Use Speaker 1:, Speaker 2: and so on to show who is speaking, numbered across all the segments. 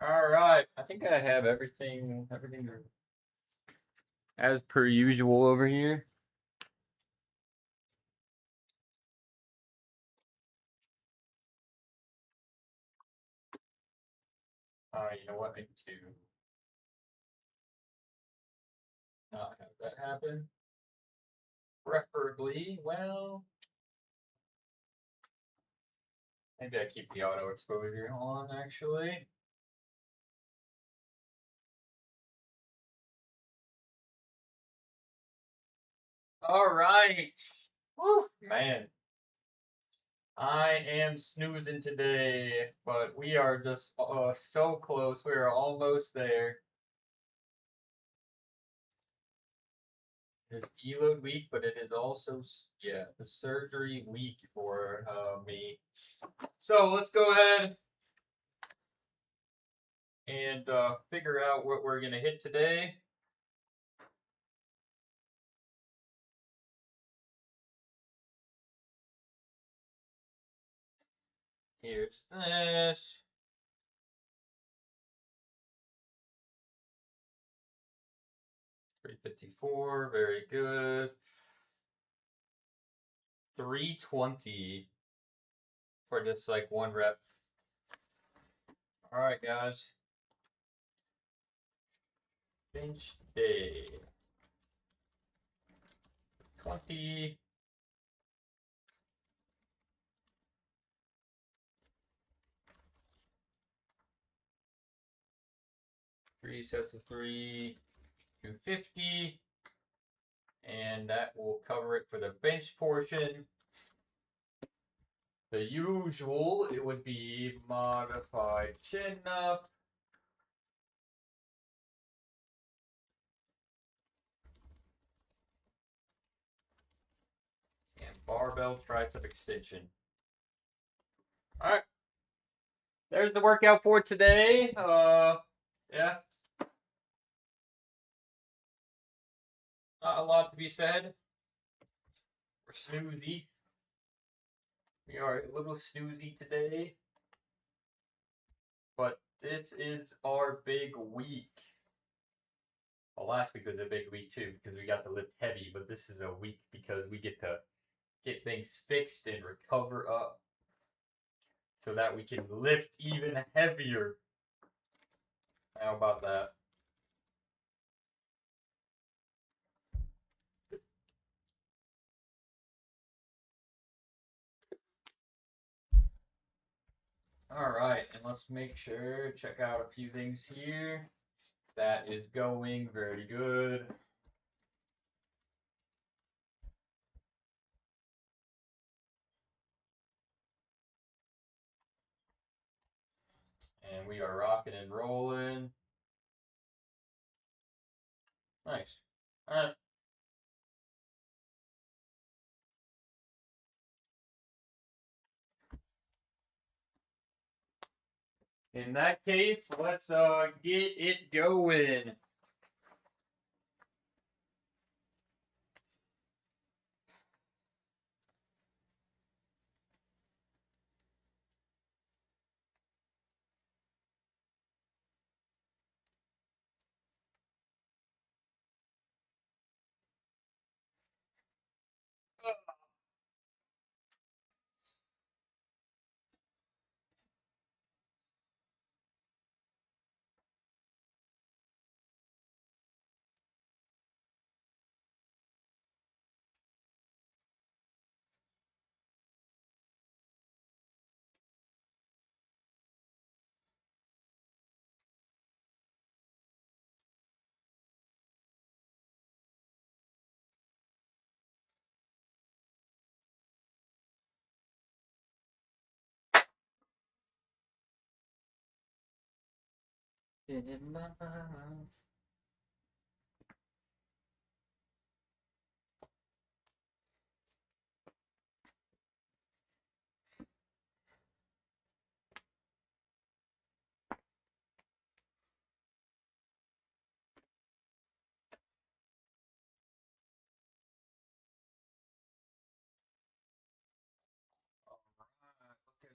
Speaker 1: All right, I think I have everything as per usual over here. You know what? I need to not have that happen. Preferably, well, maybe I keep the auto exposure on actually. All right. Woo, man. I am snoozing today, but we are just so close. We are almost there. It is deload week, but it is also, yeah, the surgery week for me. So let's go ahead and figure out what we're going to hit today. Here's this. $354, very good. 320 for just like one rep. All right, guys. Bench day. 20. Three sets of three, 250. And that will cover it for the bench portion. The usual, it would be modified chin up. And barbell tricep extension. All right. There's the workout for today. Yeah. Not a lot to be said. We're snoozy. We are a little snoozy today. But this is our big week. Well, last week was a big week too because we got to lift heavy, but this is a week because we get to get things fixed and recover up so that we can lift even heavier. How about that? All right, and let's make sure, check out a few things here. That is going very good. And we are rocking and rolling. Nice. All right. In that case, let's get it going. Look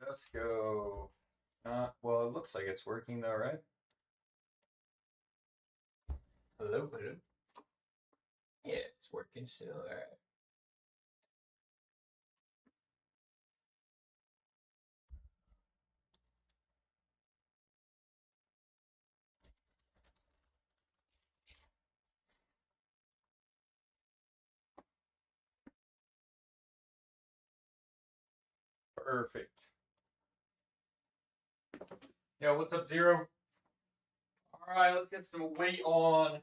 Speaker 1: at us go. Well, it looks like it's working though, right? Hello, hello. Yeah, it's working still. All right. Perfect. Yo, what's up, Zero? All right, let's get some weight on.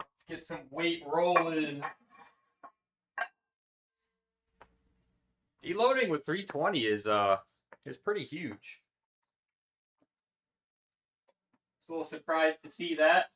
Speaker 1: Let's get some weight rolling. Deloading with 320 is pretty huge. Just a little surprised to see that.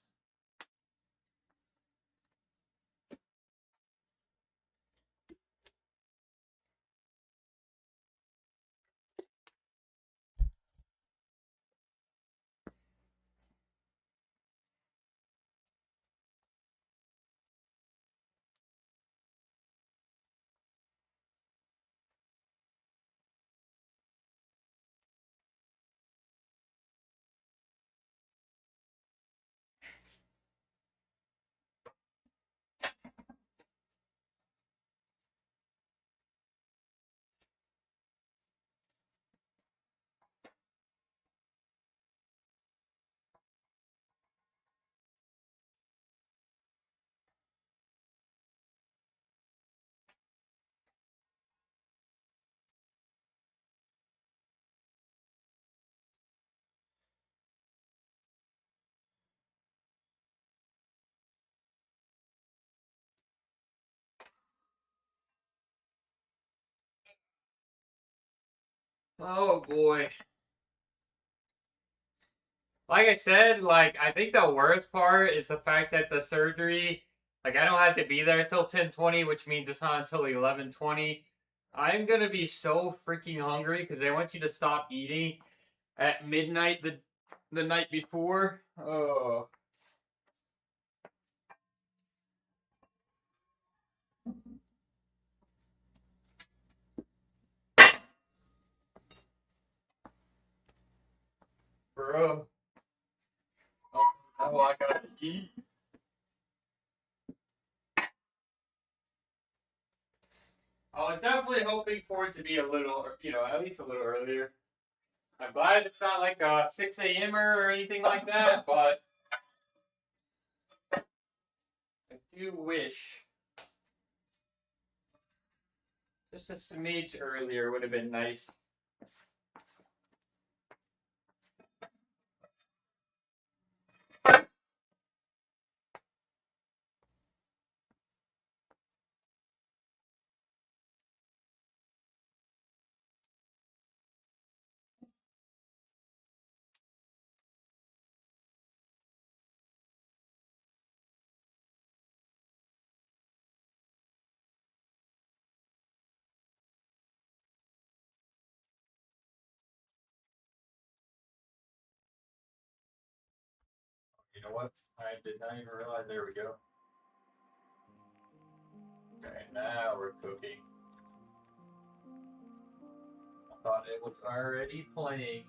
Speaker 1: Oh boy. Like I said, I think the worst part is the fact that the surgery, I don't have to be there till 10:20, which means it's not until 11:20. I'm gonna be so freaking hungry because they want you to stop eating at midnight the night before. Oh. Bro. Oh, no, I gotta eat. I was definitely hoping for it to be a little, at least a little earlier. I'm glad it's not like a 6 a.m. or anything like that, but I do wish just a smidge earlier would have been nice. You know what? I did not even realize. There we go. Okay, now we're cooking. I thought it was already playing.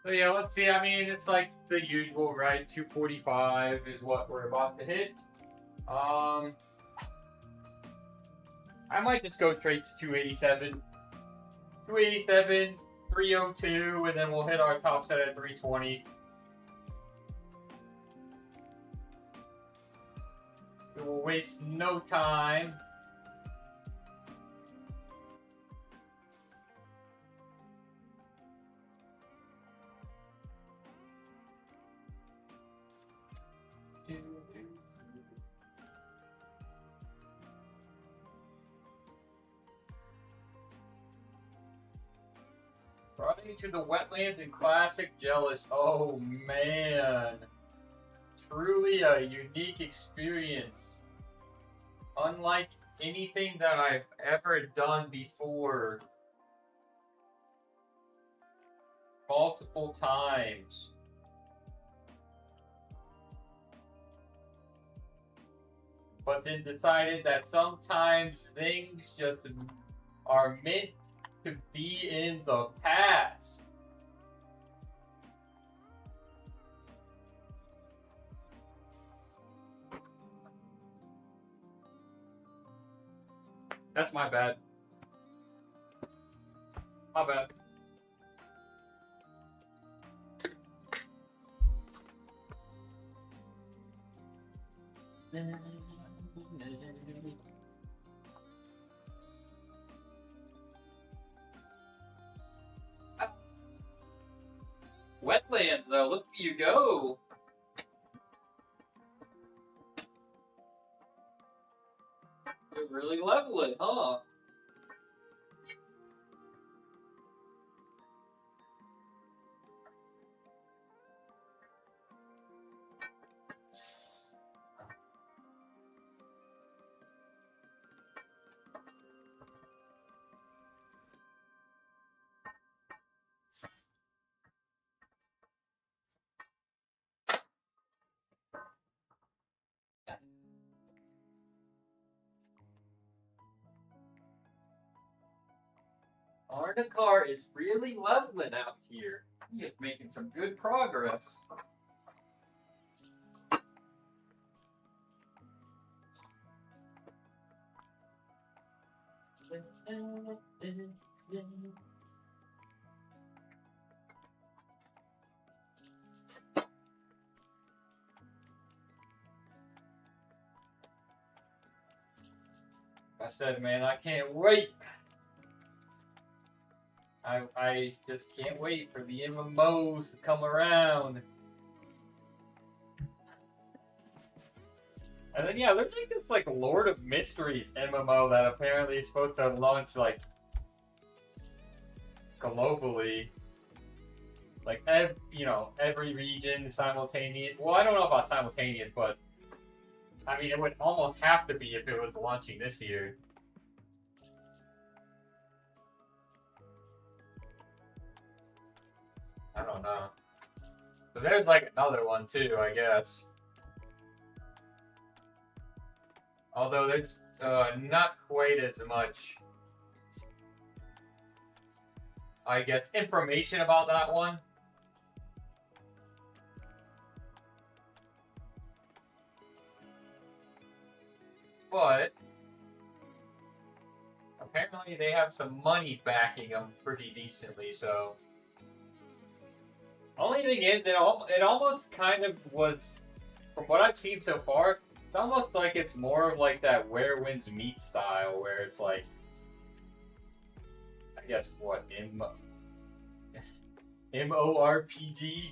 Speaker 1: So yeah, let's see. I mean, it's like the usual, right? 245 is what we're about to hit. I might just go straight to 287. 287, 302, and then we'll hit our top set at 320. We will waste no time. Running to the wetlands and classic jealous. Oh man. truly a unique experience. Unlike anything that I've ever done before. Multiple times. But then decided that sometimes things just are meant to be in the past. That's my bad. My bad. Wetlands, though. Look at you go. You're really leveling, huh? Arnacar is really leveling out here. He is making some good progress. I said, man, I can't wait. I just can't wait for the MMOs to come around. And then yeah, there's like this like Lord of Mysteries MMO that apparently is supposed to launch like globally. Like every region simultaneous. Well, I don't know about simultaneous, but I mean it would almost have to be if it was launching this year. I don't know. So there's like another one too, I guess. Although there's not quite as much, I guess, information about that one. But apparently they have some money backing them pretty decently, so. Only thing is, it almost kind of was, from what I've seen so far, it's almost like it's more of like that Where Winds Meet style, where it's like, I guess, what, MORPG?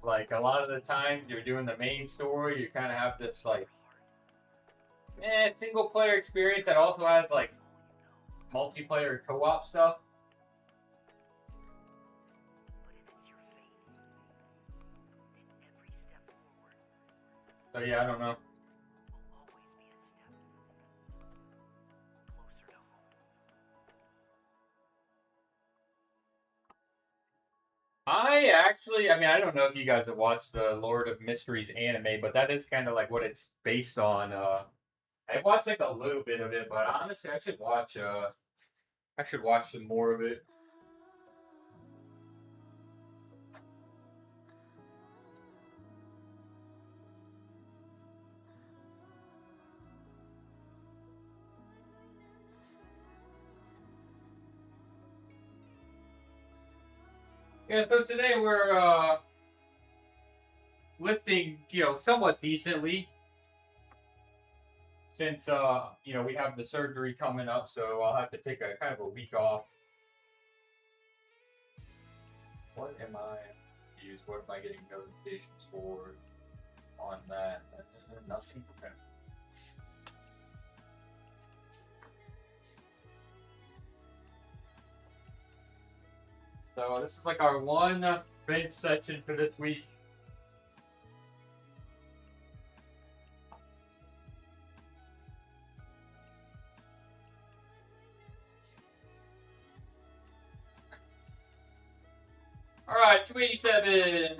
Speaker 1: Like, a lot of the time, you're doing the main story, you kind of have this, like, single player experience that also has, like, multiplayer co-op stuff. So yeah, I don't know. I mean, I don't know if you guys have watched the Lord of Mysteries anime, but that is kind of like what it's based on. I watched like a little bit of it, but honestly, I should watch. I should watch some more of it. Yeah, so today we're lifting, somewhat decently. Since we have the surgery coming up, so I'll have to take a kind of a week off. What am I confused? What am I getting notifications for on that? Nothing. Okay. So this is like our one bench session for this week. 287.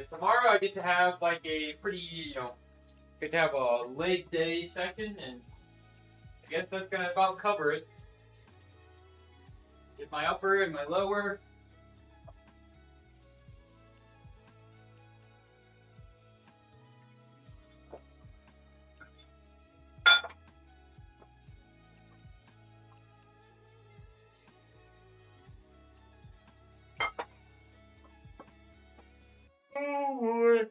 Speaker 1: Tomorrow I get to have like a pretty, get to have a leg day session, and I guess that's gonna about cover it. Get my upper and my lower. Oh boy.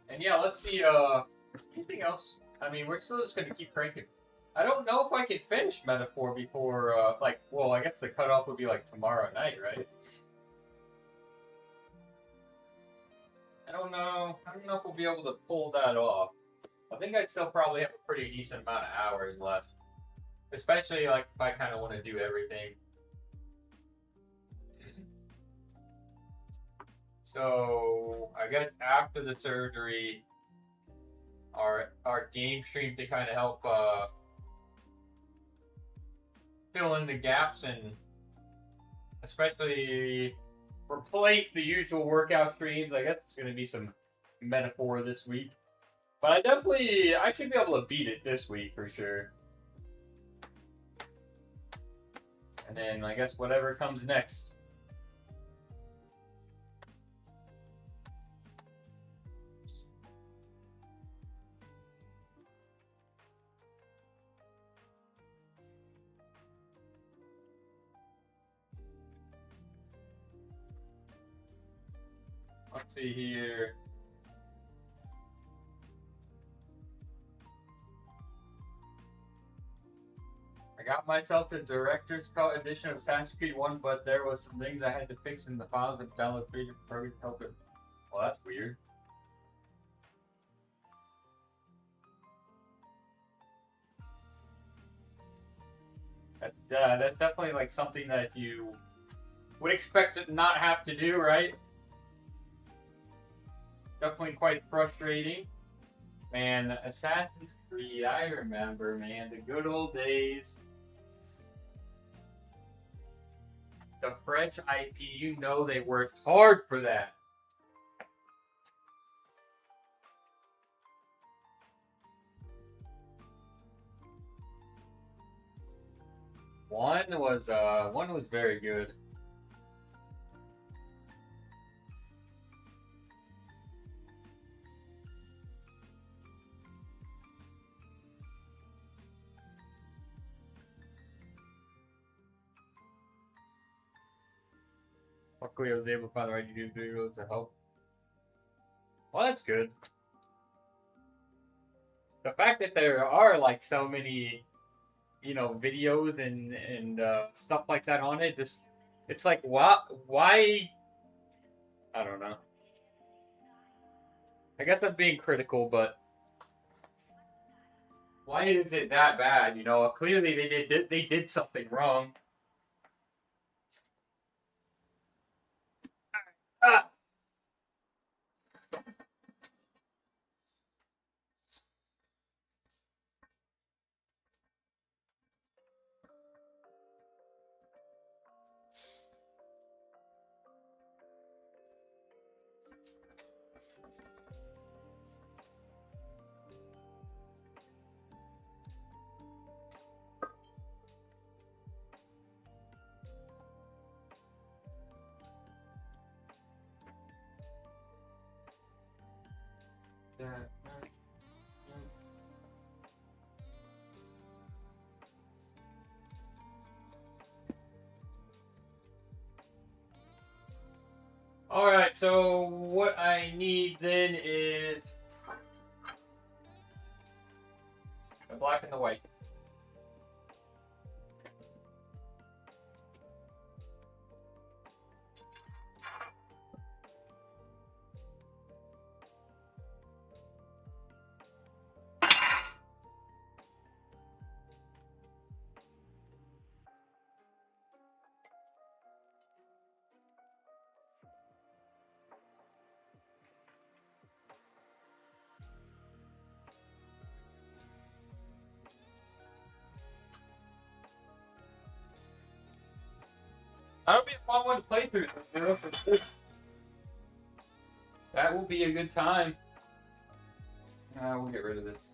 Speaker 1: And yeah, let's see, anything else? I mean, we're still just gonna keep cranking. I don't know if I can finish Metaphor before, well, I guess the cutoff would be like tomorrow night, right? I don't know if we'll be able to pull that off. I think I still probably have a pretty decent amount of hours left. Especially, like, if I kind of want to do everything. So, I guess after the surgery, our game stream to kind of help fill in the gaps and especially replace the usual workout streams. I guess it's going to be some Metaphor this week. But I should be able to beat it this week for sure. And then I guess whatever comes next. Let's see here. I got myself the director's cut edition of Assassin's Creed 1, but there was some things I had to fix in the files and download 3 different programs to help it. Well, that's weird. That's definitely like something that you would expect to not have to do, right? Definitely quite frustrating. Man, Assassin's Creed, I remember, man, the good old days. The French IP, you know they worked hard for that. One was very good. Luckily, I was able to find the right YouTube videos to help. Well, that's good. The fact that there are like so many, videos and stuff like that on it, just it's like why? I don't know. I guess I'm being critical, but why is it that bad? Clearly they did something wrong. Ah. Alright, so what I need then is the black and the white. That'll be a fun one to play through, you know, for sure. That will be a good time. We'll get rid of this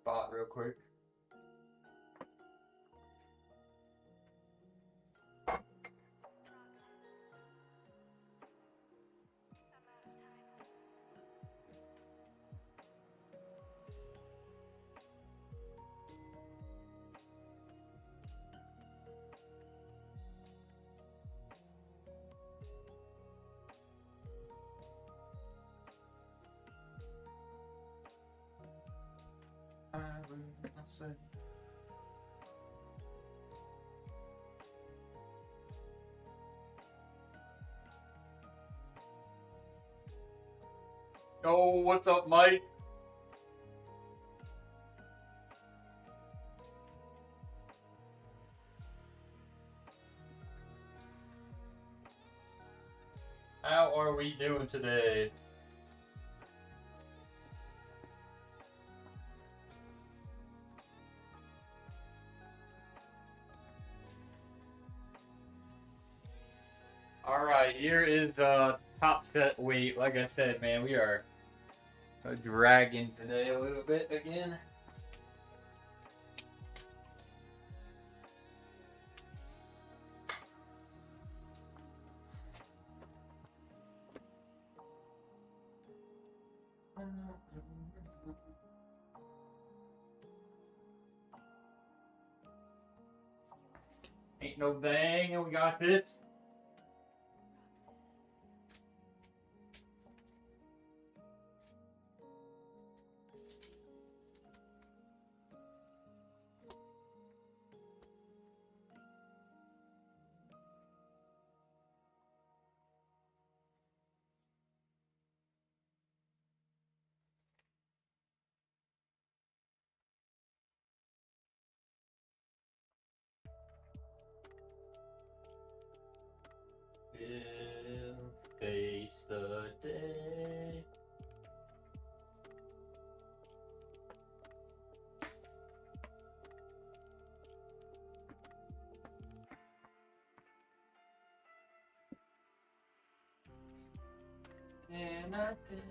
Speaker 1: bot real quick. Let's see. Yo, what's up, Mike? How are we doing today? Alright, here is top set weight. Like I said, man, we are dragging today a little bit again. Ain't no thing, and we got this. We'll face the day. And I think.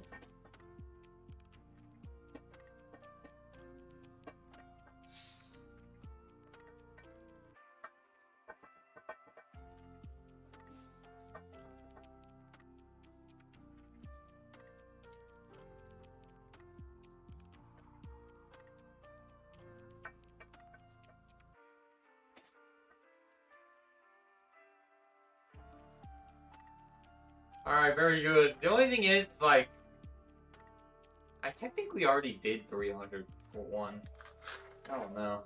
Speaker 1: Alright, very good. The only thing is, like, I technically already did 300 for one. I don't know.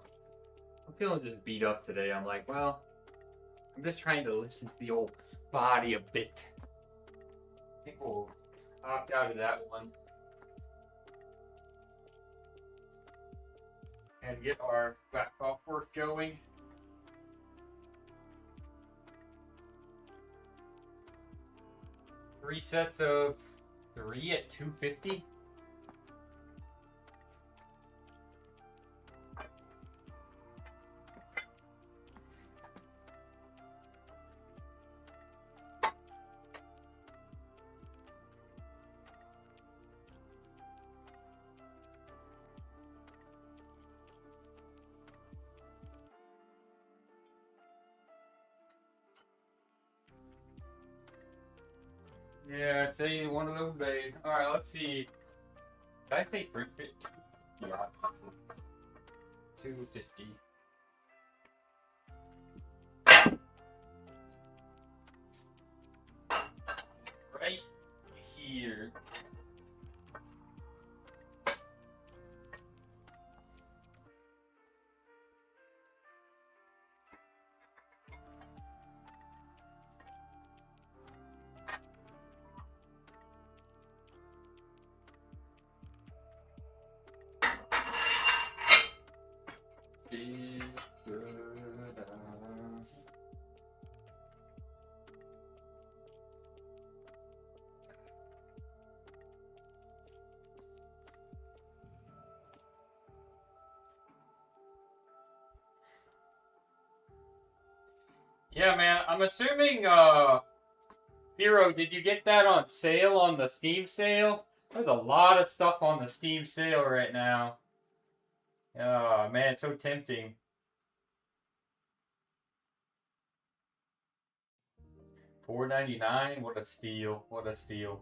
Speaker 1: I'm feeling just beat up today. I'm like, well, I'm just trying to listen to the old body a bit. I think we'll opt out of that one. And get our back off work going. Three sets of 3 at 250. Yeah, it's a one of those days. Alright, let's see. Did I say 350? Yeah, 250. Right here. Yeah, man, I'm assuming, Zero, did you get that on sale on the Steam sale? There's a lot of stuff on the Steam sale right now. Oh, man, it's so tempting. $4.99? What a steal. What a steal.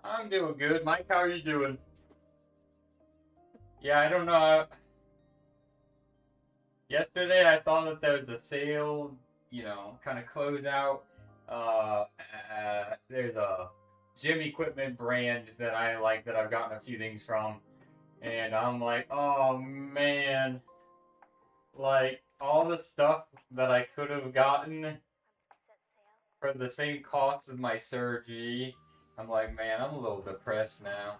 Speaker 1: I'm doing good. Mike, how are you doing? Yeah, I don't know. Yesterday I saw that there was a sale, kind of close out. There's a gym equipment brand that I like that I've gotten a few things from. And I'm like, oh man, like all the stuff that I could have gotten for the same cost of my surgery. I'm like, man, I'm a little depressed now.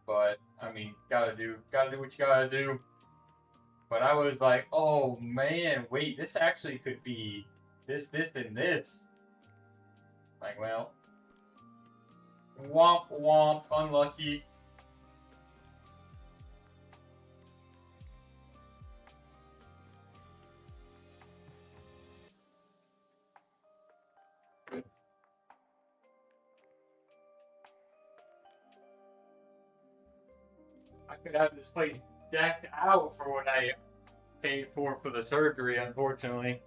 Speaker 1: But I mean, gotta do what you gotta do. But I was like, oh man, wait, this actually could be this, and this. Like, well, womp womp, unlucky. I could have this place decked out for what I paid for the surgery, unfortunately.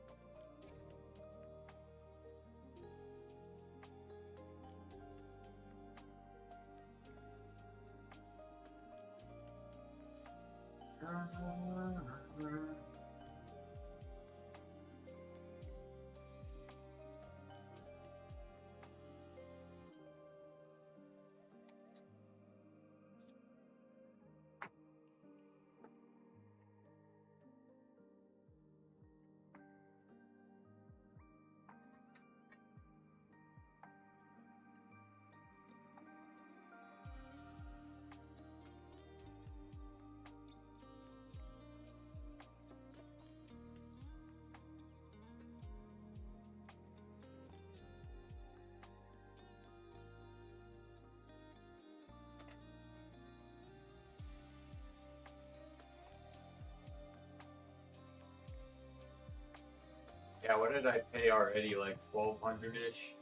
Speaker 1: Yeah, what did I pay already? Like 1,200 ish.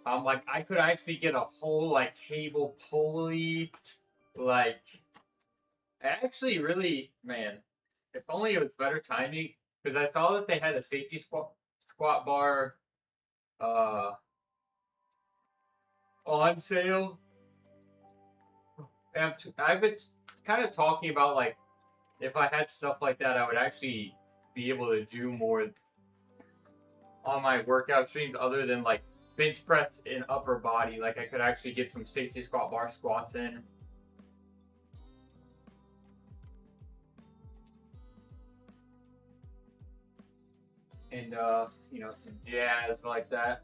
Speaker 1: Like I could actually get a whole like cable pulley, like actually really, man. If only it was better timing, because I saw that they had a safety squat bar, uh, on sale. And I've been kind of talking about like if I had stuff like that, I would actually be able to do more on my workout streams other than like bench press and upper body. Like I could actually get some safety squat bar squats in. And some jazz like that.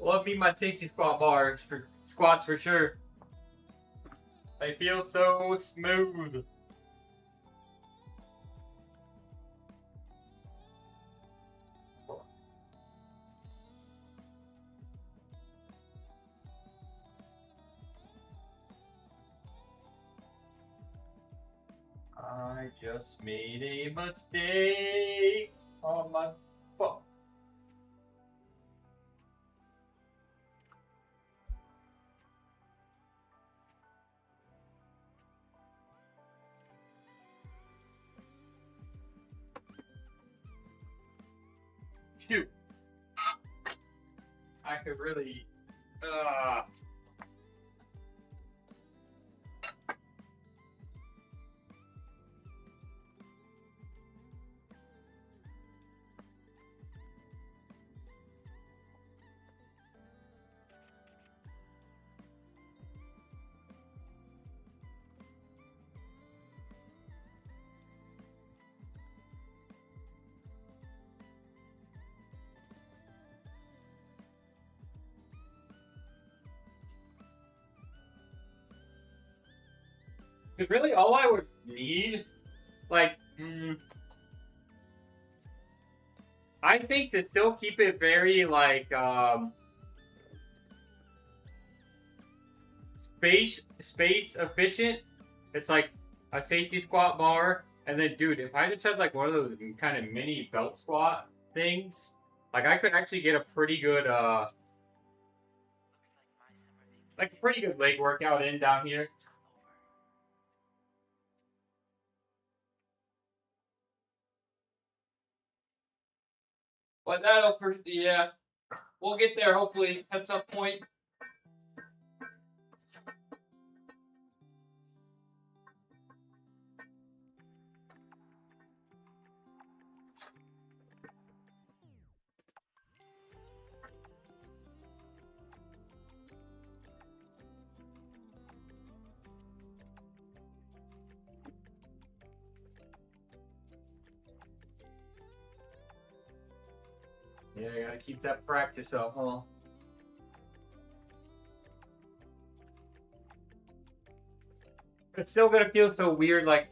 Speaker 1: Love me my safety squat bars for squats for sure. They feel so smooth. I just made a mistake. on my phone. Shoot. I could really. Because really, all I would need, like, I think to still keep it very, like, space efficient, it's like a safety squat bar, and then, dude, if I just had, like, one of those kind of mini belt squat things, like, I could actually get a pretty good, like, a pretty good leg workout in down here. But that'll, yeah, we'll get there hopefully at some point. Yeah, I gotta keep that practice up, huh? It's still gonna feel so weird, like,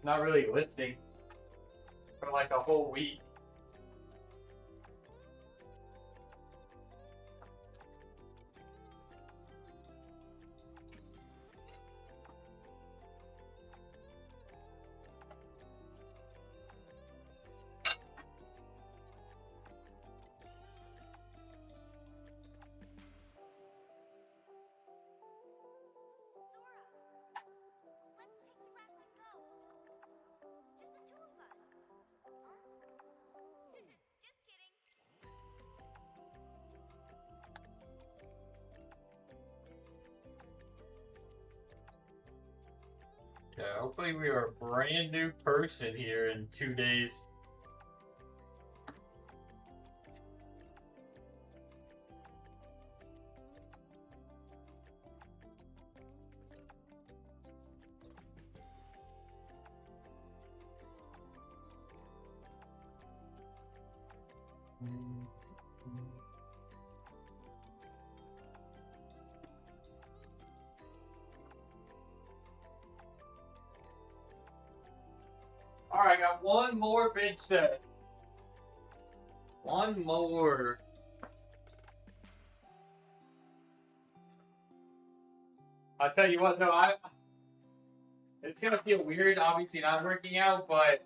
Speaker 1: not really lifting for like a whole week. Yeah, hopefully we are a brand new person here in 2 days. All right, I got one more bench set. One more. I'll tell you what, though, it's gonna feel weird, obviously not working out, but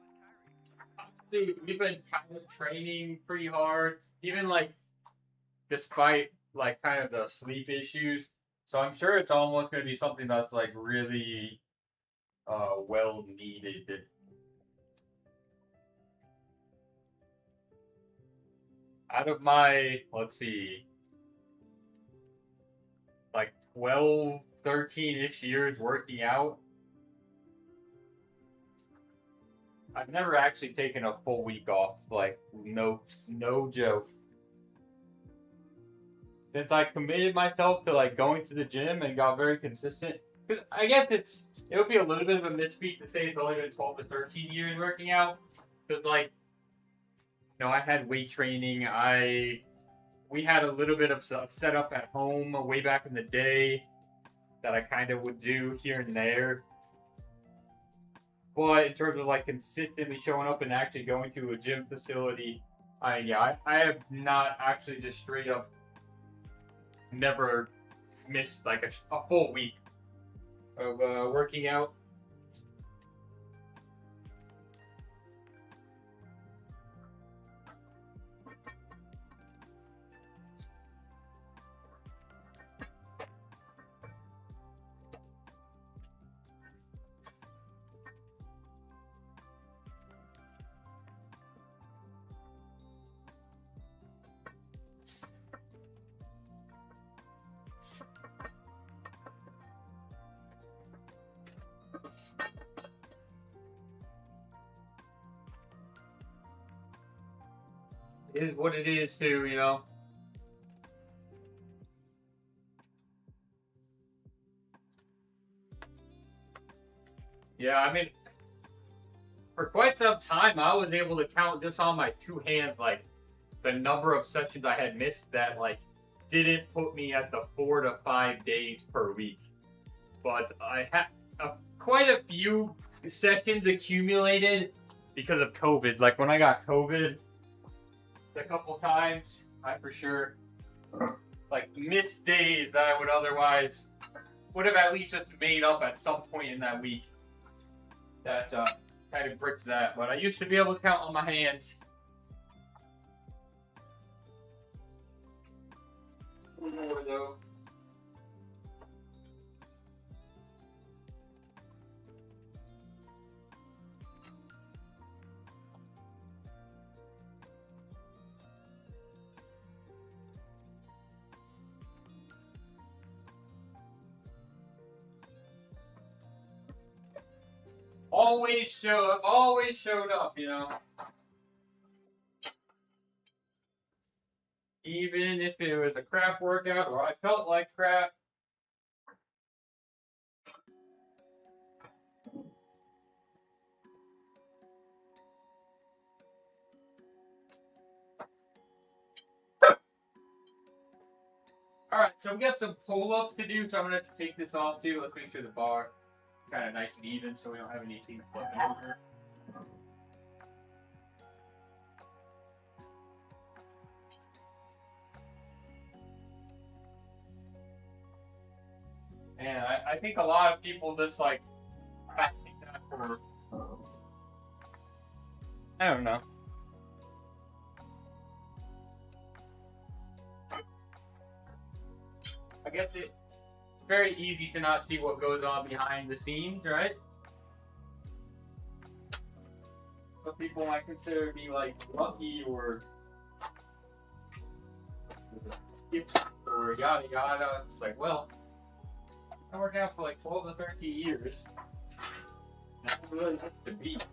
Speaker 1: honestly, we've been kind of training pretty hard, even like despite like kind of the sleep issues. So I'm sure it's almost gonna be something that's like really well needed. Out of my, let's see, like 12, 13-ish years working out, I've never actually taken a full week off. Like, no joke. Since I committed myself to like going to the gym and got very consistent, because I guess it would be a little bit of a misspeak to say it's only been 12 to 13 years working out, because like, I had weight training. We had a little bit of setup at home way back in the day that I kind of would do here and there. But in terms of like consistently showing up and actually going to a gym facility, I have not actually just straight up never missed like a full week of working out. is what it is too, you know. Yeah, I mean, for quite some time, I was able to count just on my two hands, like the number of sessions I had missed that like didn't put me at the 4 to 5 days per week. But I had quite a few sessions accumulated because of COVID. Like when I got COVID a couple times, I for sure like missed days that I would otherwise would have at least just made up at some point in that week. That kind of bricked that. But I used to be able to count on my hands. More though. Always showed up, you know. Even if it was a crap workout or I felt like crap. Alright, so we got some pull-ups to do, so I'm gonna have to take this off too. Let's make sure the bar kind of nice and even so we don't have anything flipping over. And I think a lot of people just like I think that for I don't know. I guess it's very easy to not see what goes on behind the scenes, right? Some people might consider me like lucky or yada yada. It's like, well, I worked out for like 12 to 13 years. That really hits the beat.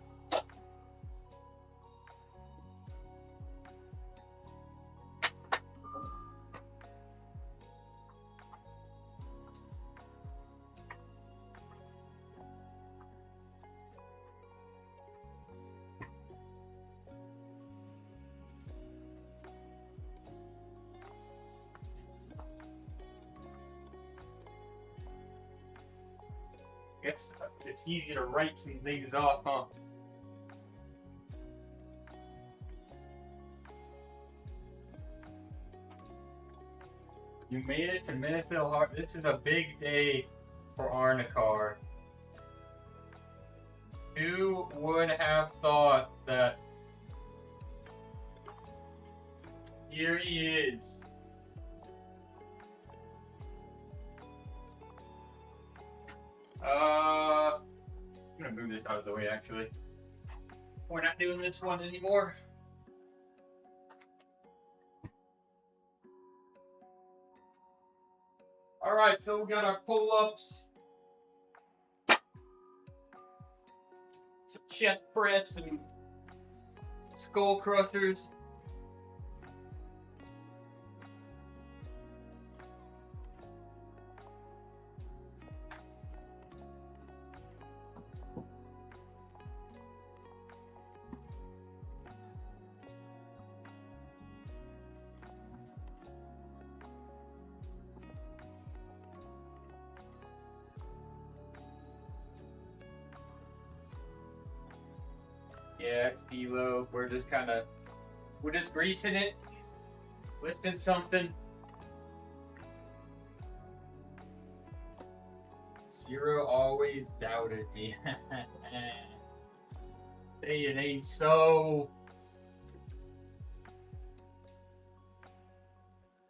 Speaker 1: Guess it's easy to write some things off, huh? You made it to Minuteville Harbor. This is a big day for Arnikar. Who would have thought that here he is? I'm gonna move this out of the way actually. We're not doing this one anymore. Alright, so we got our pull-ups. Some chest press and skull crushers. Yeah, it's deload. We're just greasing it, lifting something. Zero always doubted me. Say it ain't so.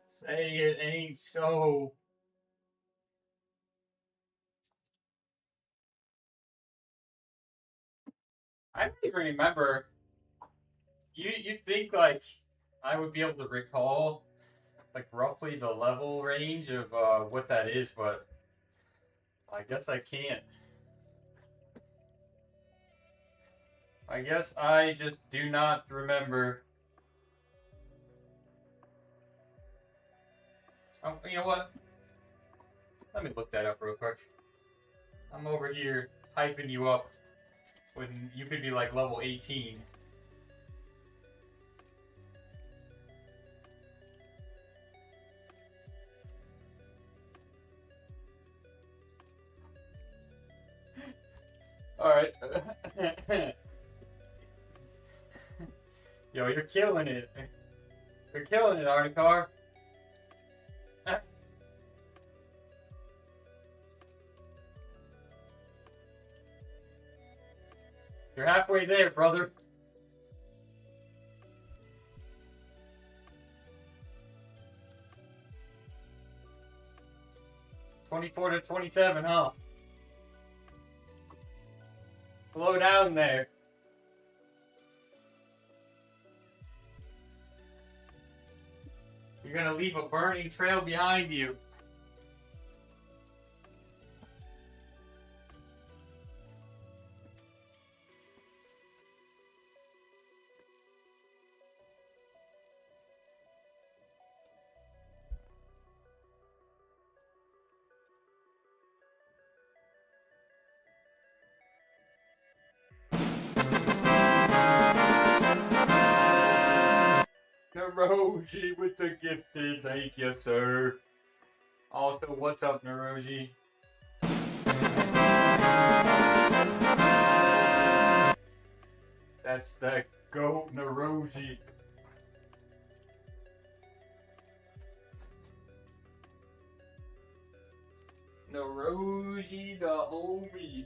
Speaker 1: Say it ain't so. I don't even remember. You think like I would be able to recall like roughly the level range of what that is, but I guess I can't. I guess I just do not remember. You know what? Let me look that up real quick. I'm over here hyping you up when you could be like level 18. Alright. Yo, you're killing it. You're killing it, Articar. You're halfway there, brother. $24 to $27, huh? Slow down there. You're gonna leave a burning trail behind you. Naroji with the gifted, thank you, sir. Also, what's up, Naroji? That's the GOAT, Naroji. Naroji the homie.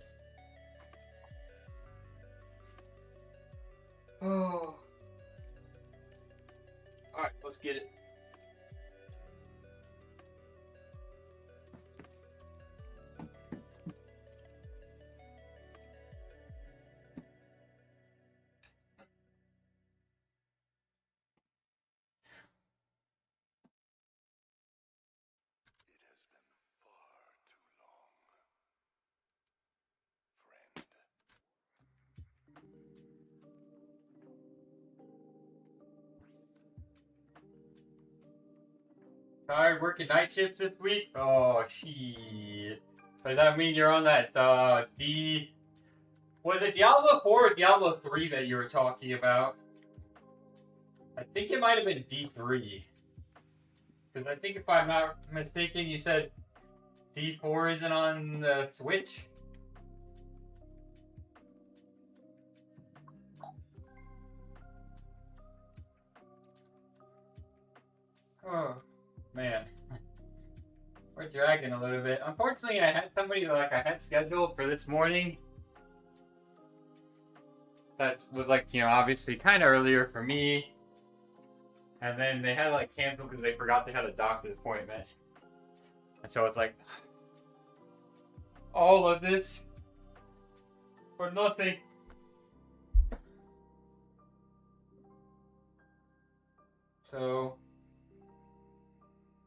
Speaker 1: Oh. Alright, let's get it. Tired working night shifts this week? Oh, shit. Does that mean you're on that, Was it Diablo 4 or Diablo 3 that you were talking about? I think it might have been D3. Because I think if I'm not mistaken, you said D4 isn't on the Switch? Oh, man. We're dragging a little bit. Unfortunately, I had somebody I had scheduled for this morning. That was obviously kind of earlier for me. And then they had canceled because they forgot they had a doctor's appointment. And so it's all of this for nothing. So,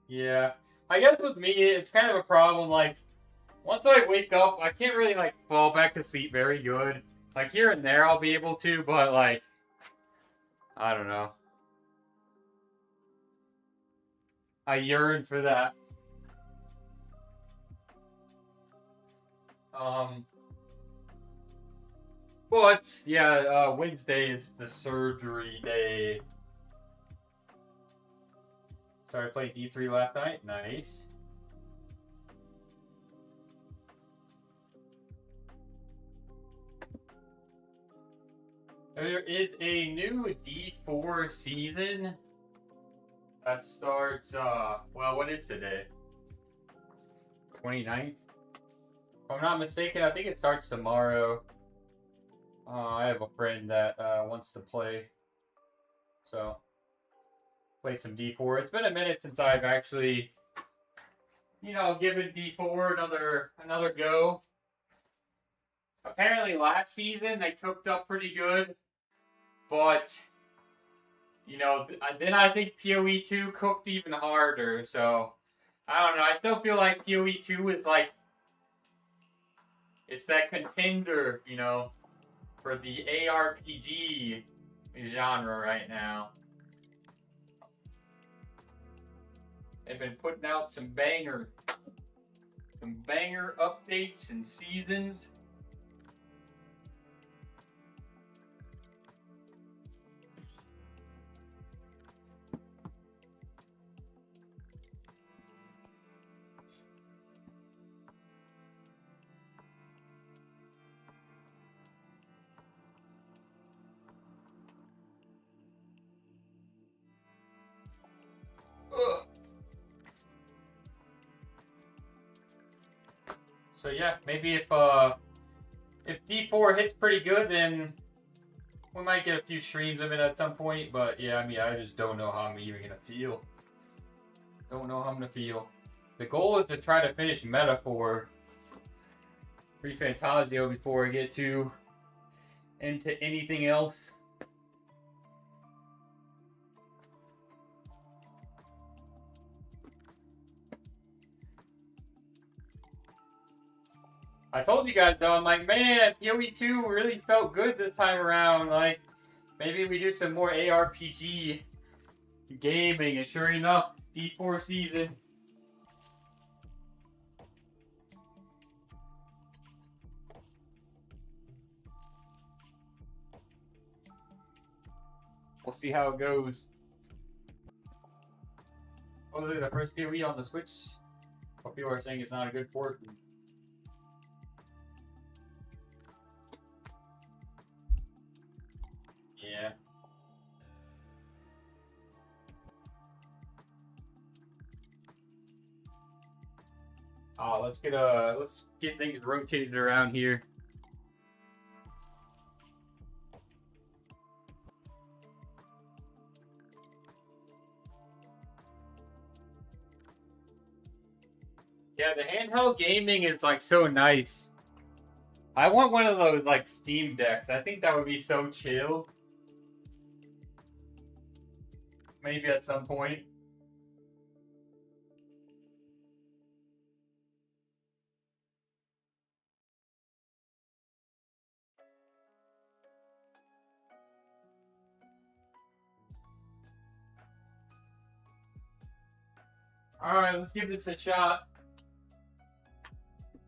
Speaker 1: yeah. I guess with me, it's kind of a problem. Once I wake up, I can't really, fall back to sleep very good. Here and there, I'll be able to, but, I don't know. I yearn for that. But, yeah, Wednesday is the surgery day. Started playing D3 last night. Nice. There is a new D4 season that starts, what is today? 29th? If I'm not mistaken, I think it starts tomorrow. I have a friend that wants to play. So, play some D4. It's been a minute since I've actually, given D4 another go. Apparently last season they cooked up pretty good. But, then I think PoE 2 cooked even harder, so I don't know. I still feel like PoE 2 is it's that contender, for the ARPG genre right now. They've been putting out some banger updates and seasons. Ugh. So yeah, maybe if D4 hits pretty good, then we might get a few streams of it at some point. But yeah, I mean, I just don't know how I'm even gonna feel. Don't know how I'm gonna feel. The goal is to try to finish meta for Fantasio before I get into anything else. I told you guys though, I'm like, man, PoE 2 really felt good this time around. Like, maybe we do some more ARPG gaming, and sure enough, D4 season. We'll see how it goes. Oh, look at the first PoE on the Switch. What people are saying it's not a good port. Yeah. Oh, let's get things rotated around here. Yeah, the handheld gaming is like so nice. I want one of those like Steam Decks. I think that would be so chill. Maybe at some point. Alright, let's give this a shot.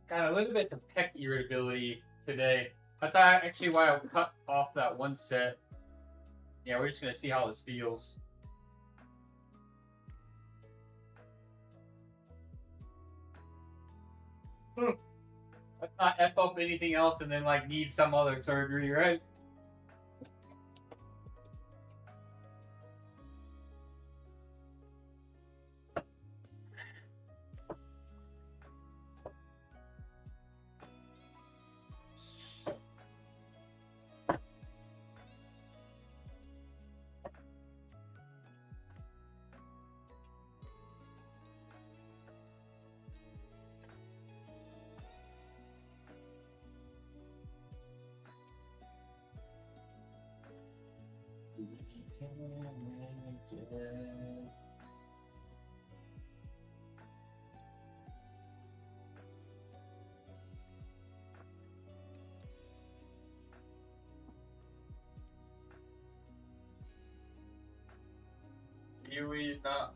Speaker 1: Got a little bit of peck irritability today. That's actually why I cut off that one set. Yeah, we're just going to see how this feels. Let's not F up anything else and then like need some other surgery, right? PoE is not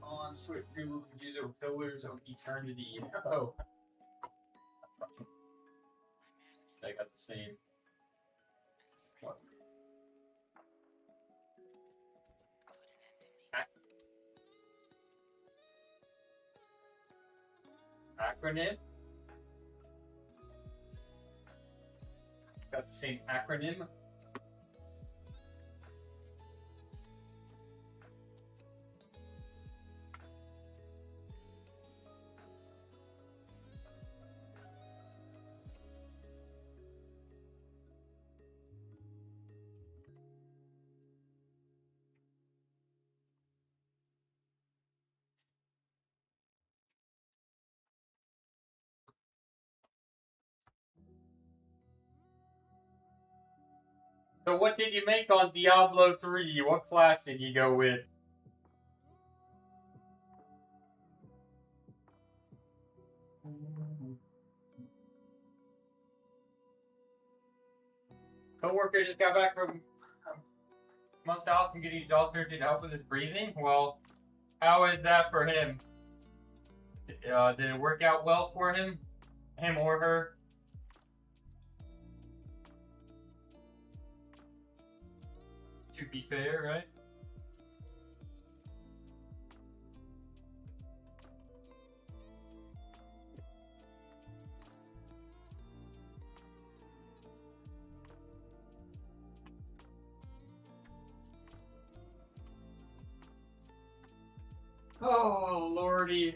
Speaker 1: on Switch. People can use their pillars of eternity. Oh. I got the same. What? Acronym? Got the same acronym. So what did you make on Diablo 3? What class did you go with? Coworker just got back from a month off and getting jaw surgery to help with his breathing. Well, how is that for him? Did it work out well for him or her? To be fair, right? Oh, lordy.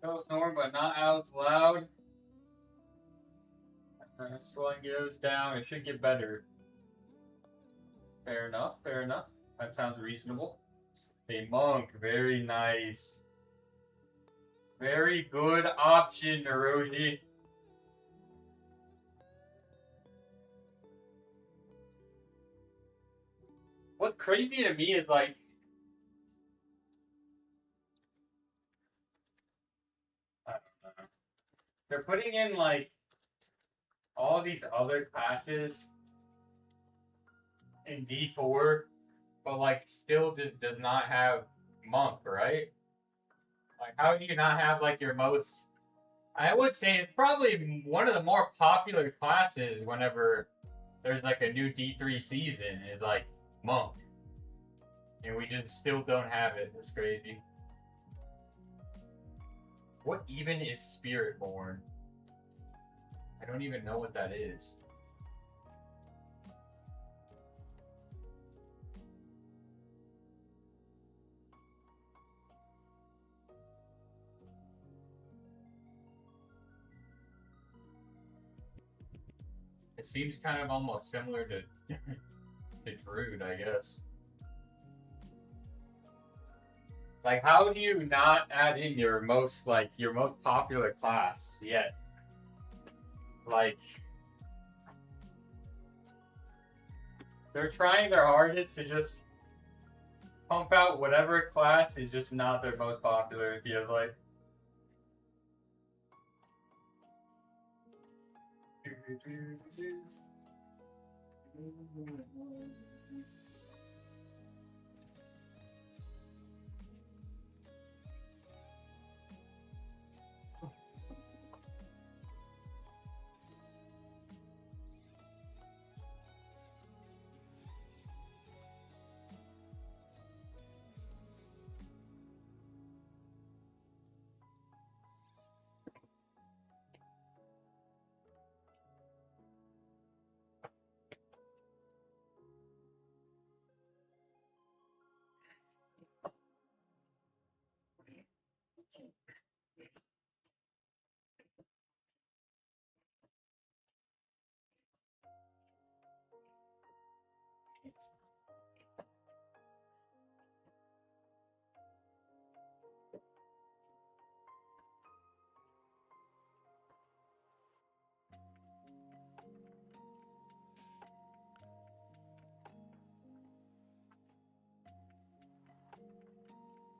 Speaker 1: Go snore, but not out loud. Swelling goes down. It should get better. Fair enough. Fair enough. That sounds reasonable. A monk. Very nice. Very good option, Naroji. What's crazy to me is like I don't know. They're putting in like all these other classes in D4, but like still does not have monk, right? Like, how do you not have like your most? I would say it's probably one of the more popular classes whenever there's like a new D3 season is like monk, and we just still don't have it. It's crazy. What even is Spiritborn? I don't even know what that is. It seems kind of almost similar to to Druid, I guess. Like, how do you not add in your most popular class yet? Like, they're trying their hardest to just pump out whatever class is just not their most popular. It feels like.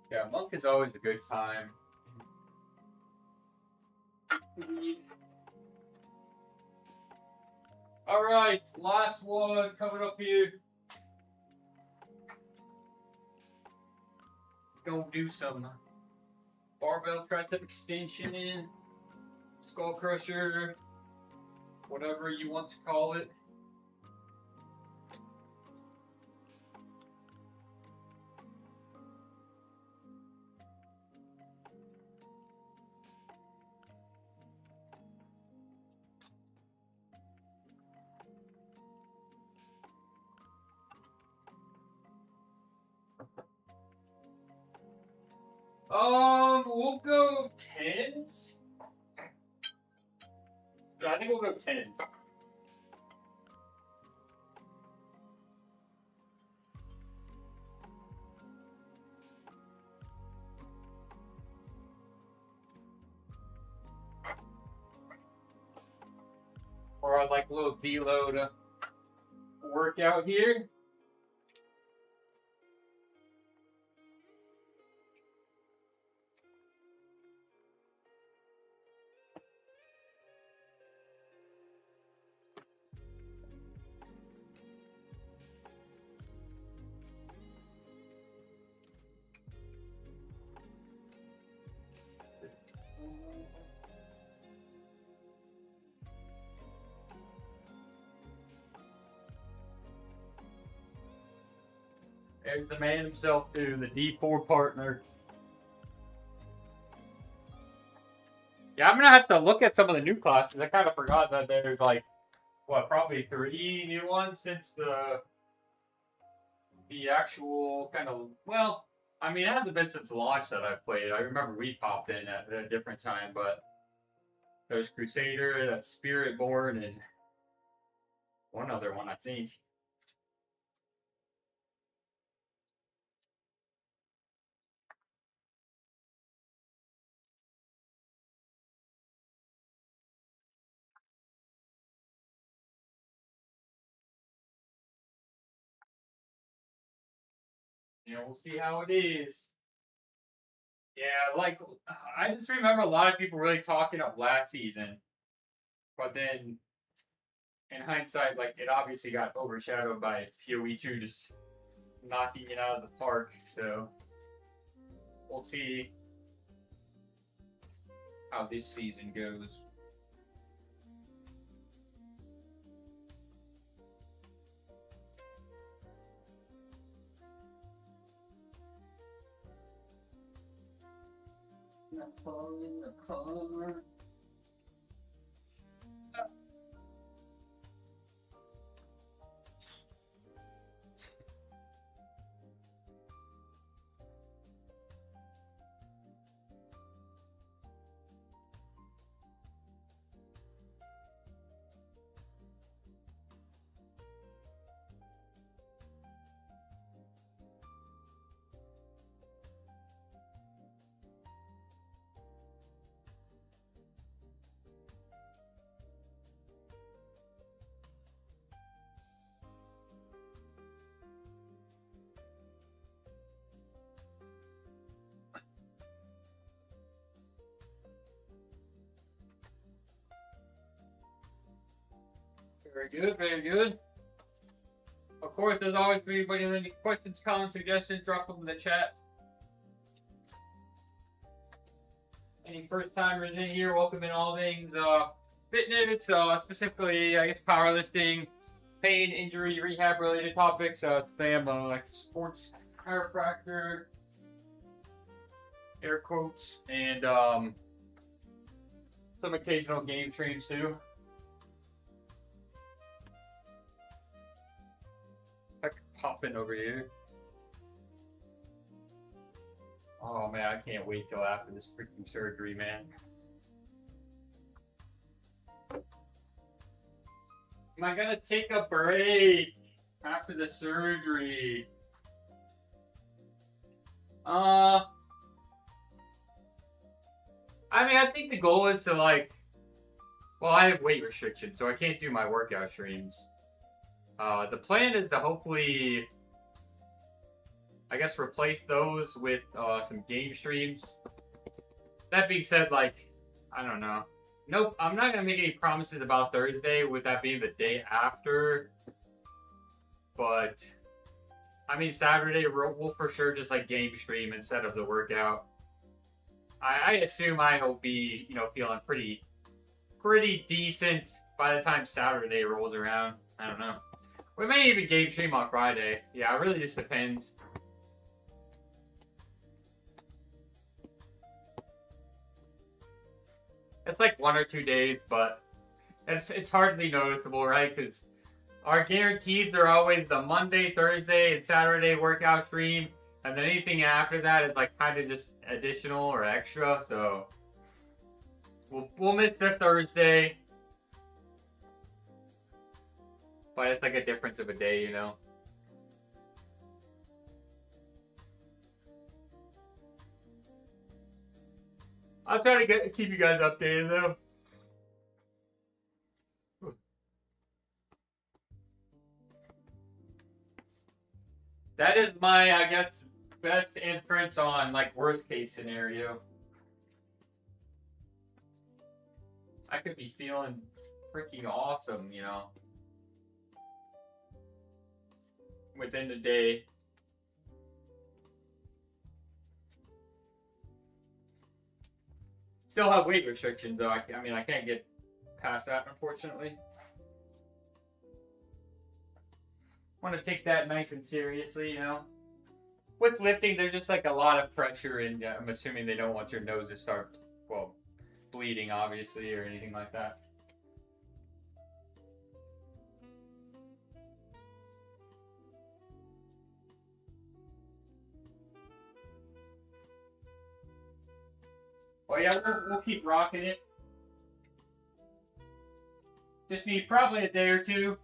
Speaker 1: Yeah, monk is always a good time. All right, last one coming up here. Go do some barbell tricep extension in skull crusher, whatever you want to call it. We'll go tens. Yeah, I think we'll go tens. Or I'd like a little deload workout here. There's the man himself too, the D4 partner. Yeah, I'm gonna have to look at some of the new classes. I kind of forgot that there's like, what, probably 3 new ones since the actual kind of, well, I mean, it hasn't been since launch that I've played. I remember we popped in at a different time, but there's Crusader, that's Spiritborn, and one other one, I think. We'll see how it is. Yeah, like, I just remember a lot of people really talking up last season, but then in hindsight, like, it obviously got overshadowed by PoE2 just knocking it out of the park. So we'll see how this season goes. Not falling in the car. Very good, very good. Of course, as always, if anybody has any questions, comments, suggestions, drop them in the chat. Any first timers in here, welcome in all things fitness, specifically, I guess, powerlifting, pain, injury, rehab related topics. Today I'm like sports chiropractor, air quotes, and some occasional game streams too. I could pop in over here. Oh man, I can't wait till after this freaking surgery, man. Am I gonna take a break after the surgery? I mean, I think the goal is to like, well, I have weight restrictions, so I can't do my workout streams. The plan is to hopefully, I guess, replace those with some game streams. That being said, like, I don't know. Nope, I'm not going to make any promises about Thursday, with that being the day after. But, I mean, Saturday, we'll for sure just, like, game stream instead of the workout. I assume I will be, feeling pretty decent by the time Saturday rolls around. I don't know. We may even game stream on Friday. Yeah, it really just depends. It's like 1 or 2 days, but it's hardly noticeable, right? Because our guarantees are always the Monday, Thursday, and Saturday workout stream, And then anything after that is like kind of just additional or extra. So we'll miss the Thursday, but it's like a difference of a day, you know. I'll try to keep you guys updated though. That is my, I guess, best inference on like worst case scenario. I could be feeling freaking awesome, you know, within the day. Still have weight restrictions though. I mean, I can't get past that, unfortunately. Want to take that nice and seriously, you know. With lifting, there's just like a lot of pressure, and I'm assuming they don't want your nose to start, well, bleeding, obviously, or anything like that. Well, yeah, we'll keep rocking it. Just need probably a day or two.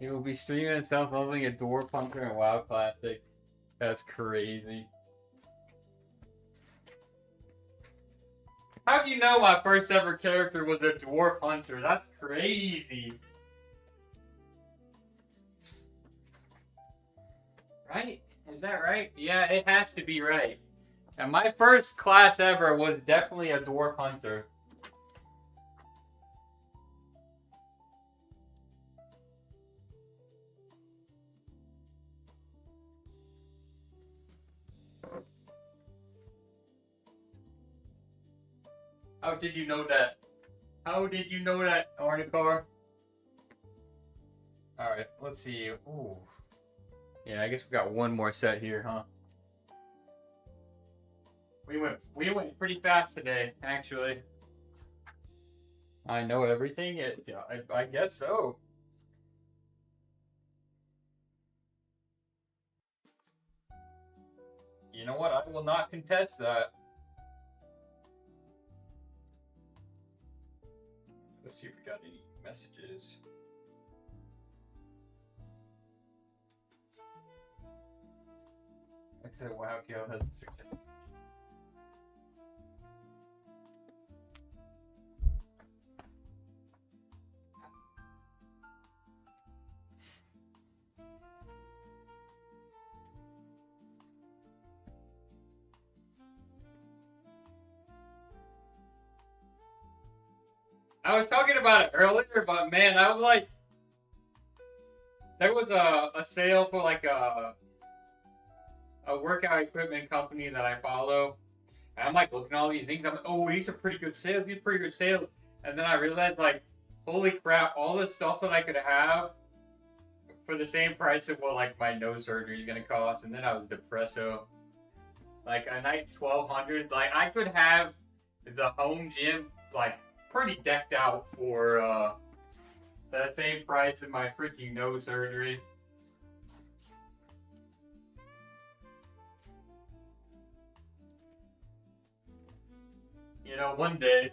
Speaker 1: He will be streaming and self-leveling a Dwarf Hunter and WoW Classic. That's crazy. How do you know my first ever character was a Dwarf Hunter? That's crazy. Right? Is that right? Yeah, it has to be right. And my first class ever was definitely a Dwarf Hunter. How did you know that? How did you know that, Arnicar? Alright, let's see. Ooh. Yeah, I guess we got one more set here, huh? We went pretty fast today, actually. I know everything. I guess so. You know what? I will not contest that. Let's see if we got any messages. Like I said, wow, Kale has a suggestion. I was talking about it earlier, but man, I was like, there was a sale for like a workout equipment company that I follow. And I'm like looking at all these things. I'm like, oh, these are pretty good sales. These are pretty good sales. And then I realized, like, holy crap, all the stuff that I could have for the same price of what like my nose surgery is gonna cost. And then I was depresso. Like a nice $1,200. Like I could have the home gym like pretty decked out for that same price of my freaking nose surgery. You know, one day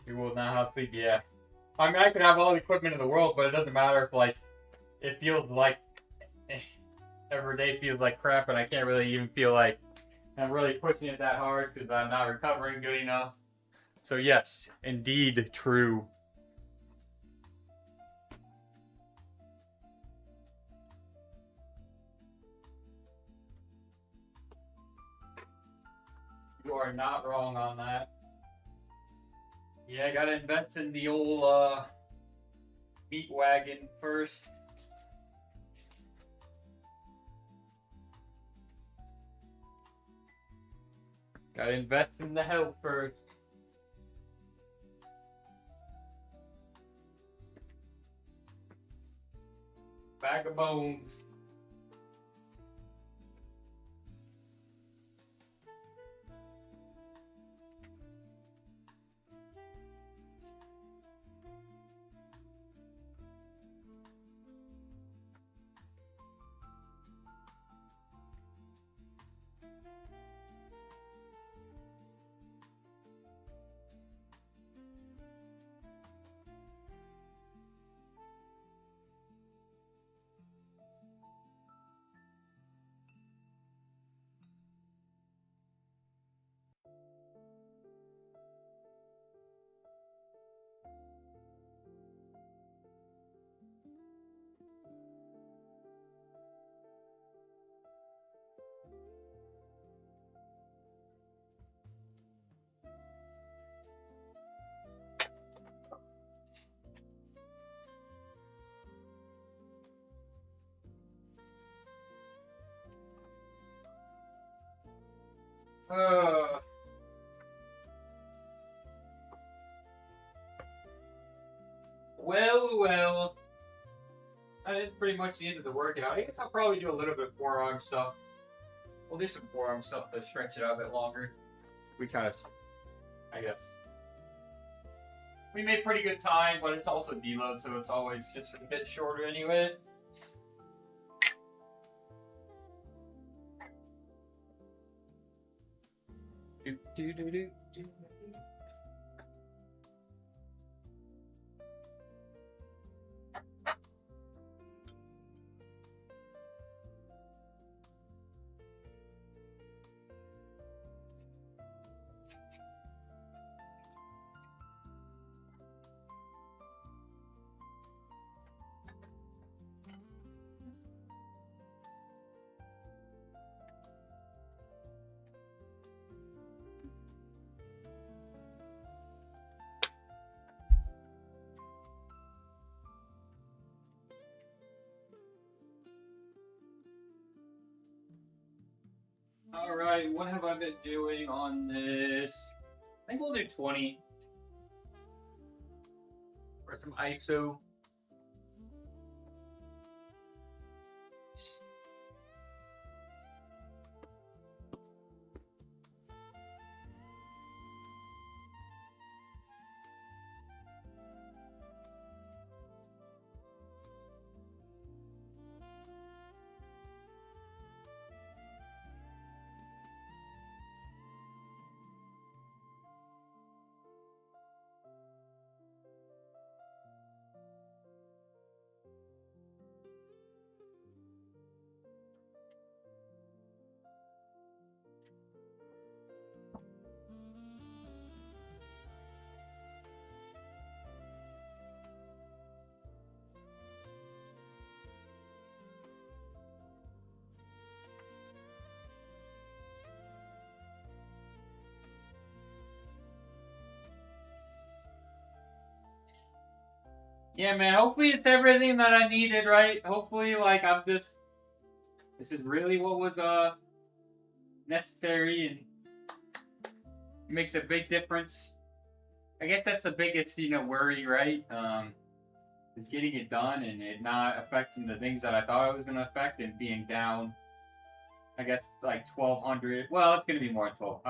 Speaker 1: we will not have sleep. Yeah, I mean, I could have all the equipment in the world, but it doesn't matter if like it feels like every day feels like crap, and I can't really even feel like I'm really pushing it that hard because I'm not recovering good enough. So yes, indeed true. You are not wrong on that. Yeah, I gotta invest in the old meat wagon first. Gotta invest in the health first. Bag of bones. Uh, well. That is pretty much the end of the workout. I guess I'll probably do a little bit of forearm stuff. We'll do some forearm stuff to stretch it out a bit longer. We kind of, I guess. We made pretty good time, but it's also deload, so it's always just a bit shorter anyway. Do. Alright, what have I been doing on this? I think we'll do 20. For some ISO. Yeah, man, hopefully it's everything that I needed, right? Hopefully, like, this is really what was, necessary and it makes a big difference. I guess that's the biggest, worry, right? Is getting it done and it not affecting the things that I thought it was going to affect and being down, I guess, like 1,200. Well, it's going to be more than 12.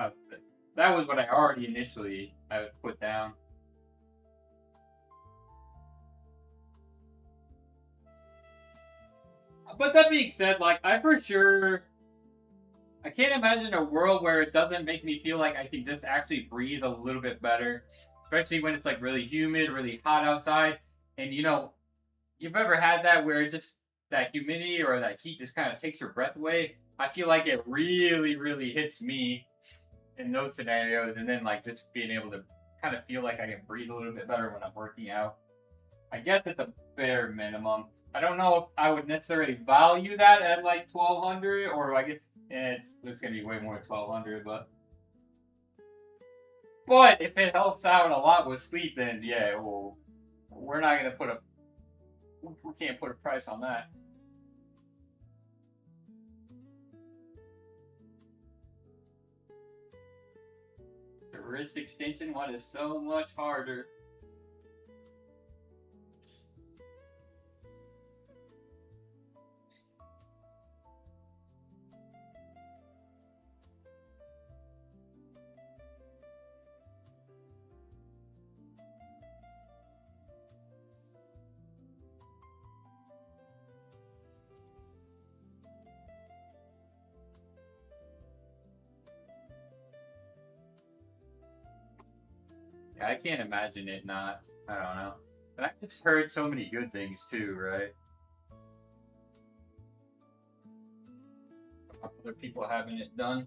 Speaker 1: That was what I already initially put down. But that being said, like, I can't imagine a world where it doesn't make me feel like I can just actually breathe a little bit better. Especially when it's, like, really humid, really hot outside. And, you've ever had that where just that humidity or that heat just kind of takes your breath away? I feel like it really hits me in those scenarios, and then like just being able to kind of feel like I can breathe a little bit better when I'm working out. I guess at the bare minimum. I don't know if I would necessarily value that at like 1,200, or I guess it's gonna be way more than 1,200, but if it helps out a lot with sleep, then yeah, well, we're not gonna we can't put a price on that. The wrist extension one is so much harder. Yeah, I can't imagine it not. I don't know. And I just heard so many good things too, right? Other people having it done.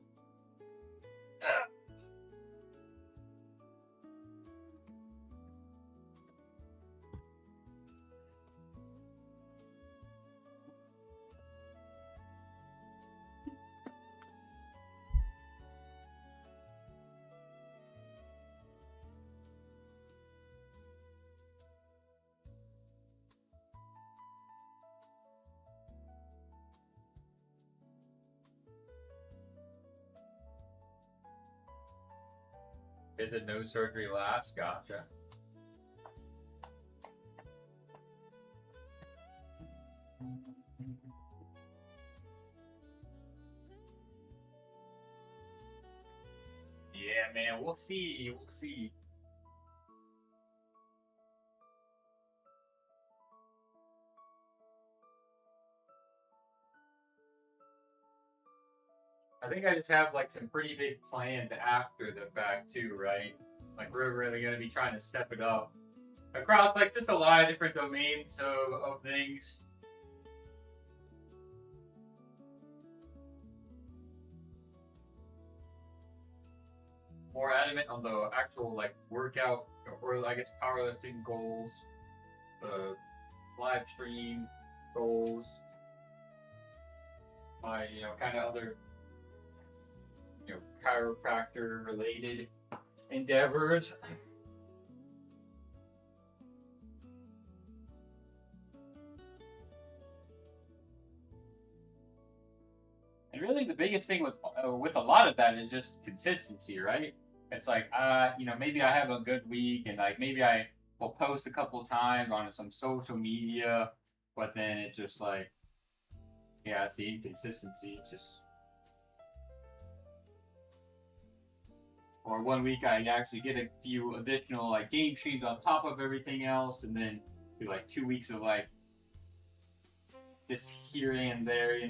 Speaker 1: Did the nose surgery last? Gotcha. Yeah, man, we'll see. We'll see. I think I just have like some pretty big plans after the fact too, right? Like we're really gonna be trying to step it up across like just a lot of different domains of things. More adamant on the actual like workout or I guess powerlifting goals, the live stream goals, my kind of other chiropractor related endeavors. And really, the biggest thing with a lot of that is just consistency, right? It's like, maybe I have a good week, and like maybe I will post a couple times on some social media, but then it's just like, yeah, it's the inconsistency. It's just, or one week I actually get a few additional like game streams on top of everything else, and then do like 2 weeks of like this here and there.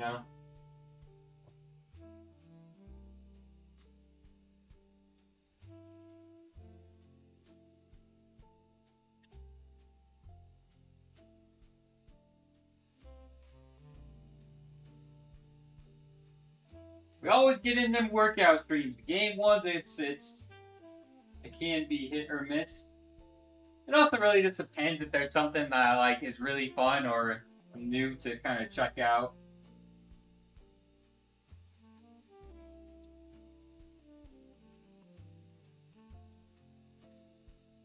Speaker 1: We always get in them workout streams. Game ones, it can be hit or miss. It also really just depends if there's something that like is really fun or new to kind of check out.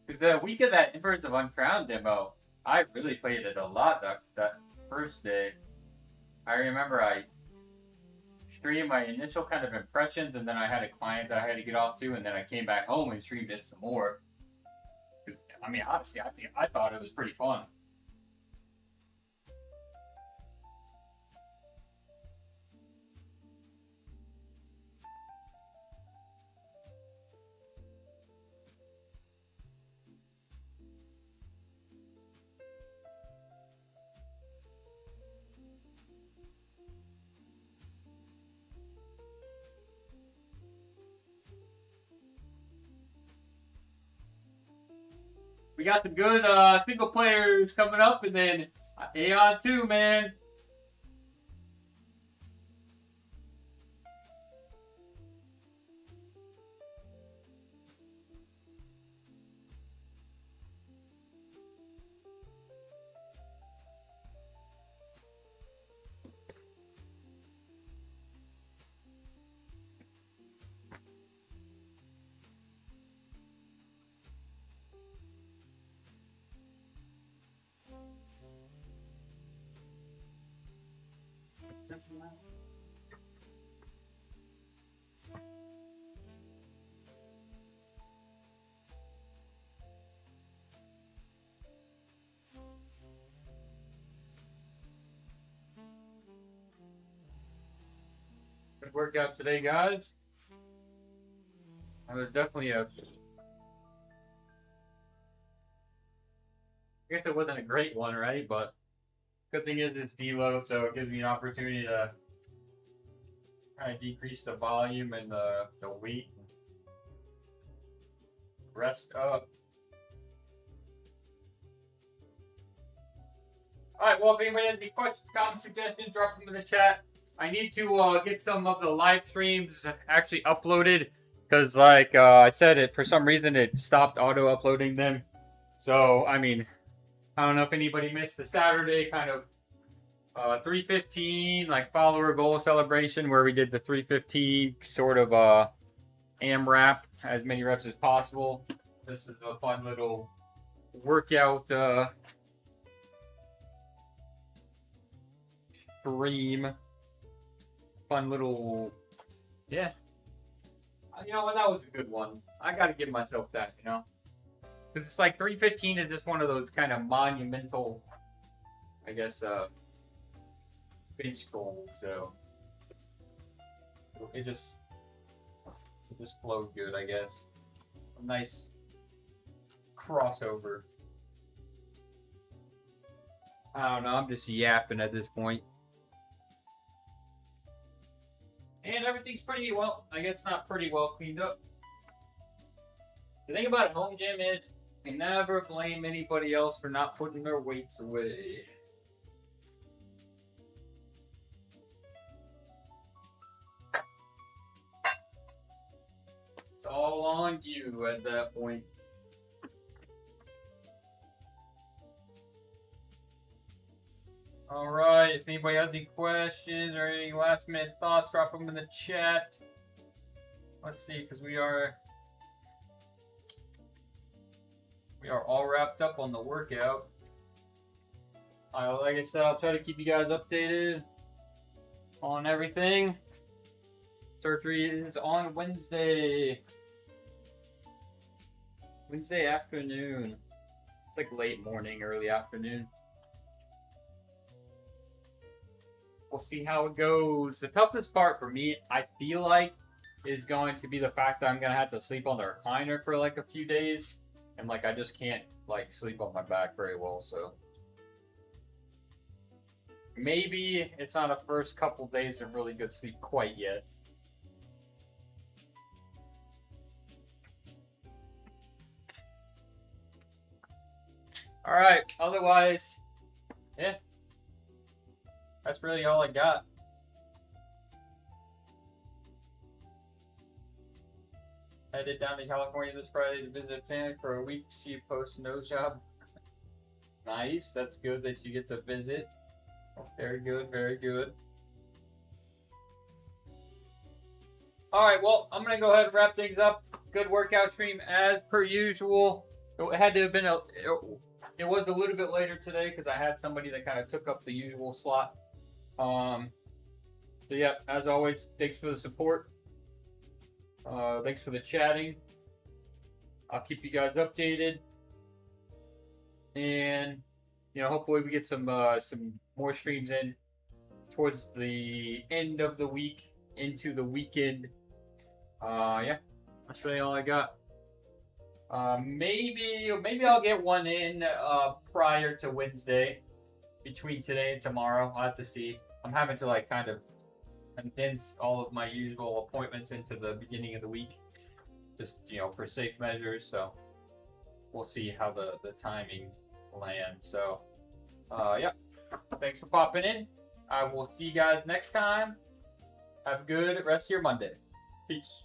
Speaker 1: Because the week of that Inverse of Uncrowned demo, I really played it a lot that first day. I remember I streamed my initial kind of impressions, and then I had a client that I had to get off to, and then I came back home and streamed it some more. Because I mean, honestly, I thought it was pretty fun. We got some good single players coming up, and then Aeon 2, man. Good workout today, guys. It was definitely I guess it wasn't a great one, right? But good thing is it's deload, so it gives me an opportunity to kind of decrease the volume and the weight. Rest up. Alright, well, if anybody has any questions, comments, suggestions, drop them in the chat. I need to get some of the live streams actually uploaded because, like I said, it for some reason it stopped auto uploading them. So, I mean, I don't know if anybody missed the Saturday kind of 315 like follower goal celebration where we did the 315 sort of AMRAP, as many reps as possible. This is a fun little workout stream. Fun little, yeah. You know what? That was a good one. I got to give myself that, you know, because it's like 315 is just one of those kind of monumental, I guess, bench goals. So it just flowed good, I guess. A nice crossover. I don't know. I'm just yapping at this point. And everything's pretty well, I guess not pretty well cleaned up. The thing about a home gym is you can never blame anybody else for not putting their weights away. It's all on you at that point. Alright, if anybody has any questions or any last minute thoughts, drop them in the chat. Let's see, because we are all wrapped up on the workout. Like I said, I'll try to keep you guys updated on everything. Surgery is on Wednesday. Wednesday afternoon. It's like late morning, early afternoon. We'll see how it goes. The toughest part for me, I feel like, is going to be the fact that I'm going to have to sleep on the recliner for like a few days. And like I just can't like sleep on my back very well, so maybe it's not a first couple days of really good sleep quite yet. Alright, otherwise, yeah. That's really all I got. Headed down to California this Friday to visit family for a week. See you post nose job. Nice. That's good that you get to visit. Very good. Very good. Alright, well, I'm going to go ahead and wrap things up. Good workout stream as per usual. It had to have been it was a little bit later today because I had somebody that kind of took up the usual slot. So yeah, as always, thanks for the support. Thanks for the chatting. I'll keep you guys updated, and you know, hopefully we get some more streams in towards the end of the week into the weekend. Yeah, that's really all I got. Maybe I'll get one in prior to Wednesday, between today and tomorrow. I'll have to see. I'm having to like kind of condense all of my usual appointments into the beginning of the week, just, you know, for safe measures. So we'll see how the timing lands. So yeah, thanks for popping in. I will see you guys next time. Have a good rest of your Monday. Peace.